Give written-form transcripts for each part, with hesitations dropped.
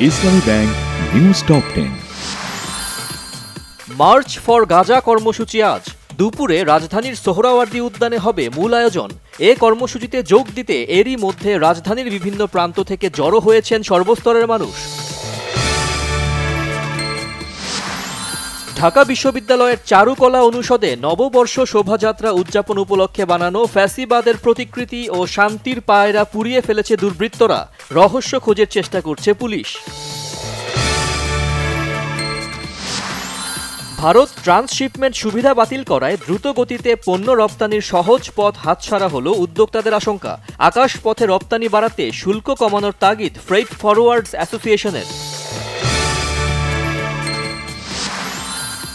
Islami bank news top 10। March for Gaza কর্মসূচি আজ দুপুরে রাজধানীর সোহরাওয়ার্দী উদ্যানে হবে মূল আয়োজন। এ কর্মসূচিতে যোগ দিতে এরই মধ্যে রাজধানীর বিভিন্ন প্রান্ত থেকে জড়ো হয়েছেন সর্বস্তরের মানুষ। ঢাকা বিশ্ববিদ্যালয়ের চারুকলা অনুষদে নববর্ষ শোভাযাত্রা উদযাপন উপলক্ষে বানানো ফ্যাসিবাদের প্রতিকৃতি ও শান্তির পায়রা পুড়িয়ে ফেলেছে দুর্বৃত্তরা। রহস্য খোঁজের চেষ্টা করছে পুলিশ। ভারত ট্রান্সশিপমেন্ট সুবিধা বাতিল করায় দ্রুত গতিতে পণ্য রপ্তানির সহজ পথ হাতছাড়া হলো উদ্যোক্তাদের আশঙ্কা। আকাশ পথে রপ্তানি বাড়াতে শুল্ক কমানোর তাগিদ ফ্রেইট ফরওয়ার্ডস অ্যাসোসিয়েশনের।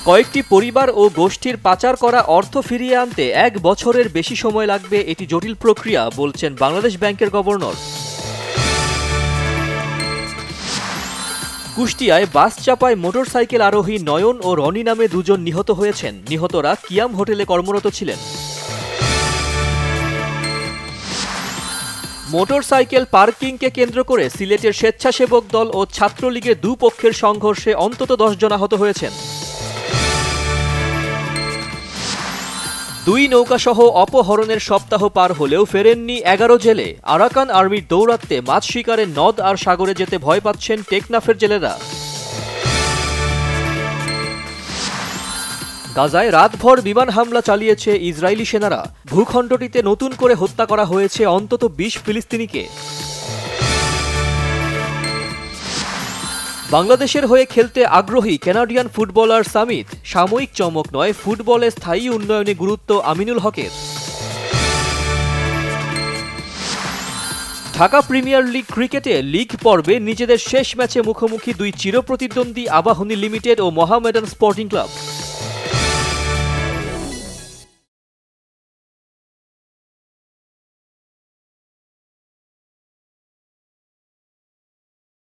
কয়েকটি পরিবার ও গোষ্ঠীর পাচার করা অর্থ ফিরিয়ে আনতে 1 বছরের বেশি সময় লাগবে, এটি জটিল প্রক্রিয়া বলছেন বাংলাদেশ ব্যাংকের গভর্নর। কুষ্টিয়ায় বাস চাপায় মোটরসাইকেল আরোহী নয়ন ও রনি নামে দুজন নিহত হয়েছেন। নিহতরা কিয়াম হোটেলে কর্মরত ছিলেন। মোটরসাইকেল পার্কিংকে কেন্দ্র করে সিলেটের স্বেচ্ছাসেবক দল ও ছাত্রলীগের দুপক্ষের সংঘর্ষে অন্তত 10 জন আহত হয়েছেন। 2 নৌকাসহ অপহরণের সপ্তাহ পার হলেও ফেরেননি 11 জেলে। আরাকান আর্মির দৌরাত্মে মাছ শিকারে নদ আর সাগরে যেতে ভয় পাচ্ছেন টেকনাফের জেলেরা। গাজায় রাতভর বিমান হামলা চালিয়েছে ইসরায়েলি সেনারা। ভূখণ্ডটিতে নতুন করে হত্যা করা হয়েছে অন্তত 20 ফিলিস্তিনিকে। বাংলাদেশের হয়ে খেলতে আগ্রহী কানাডিয়ান ফুটবলার সামিত। সাময়িক চমক নয়, ফুটবলে স্থায়ী উন্নয়নে গুরুত্ব আমিনুল হকের। ঢাকা প্রিমিয়ার লিগ ক্রিকেটে লিগ পর্বে নিজেদের শেষ ম্যাচে মুখোমুখি 2 চিরপ্রতিদ্বন্দ্বী আবাহনী লিমিটেড ও মোহামেডান স্পোর্টিং ক্লাব।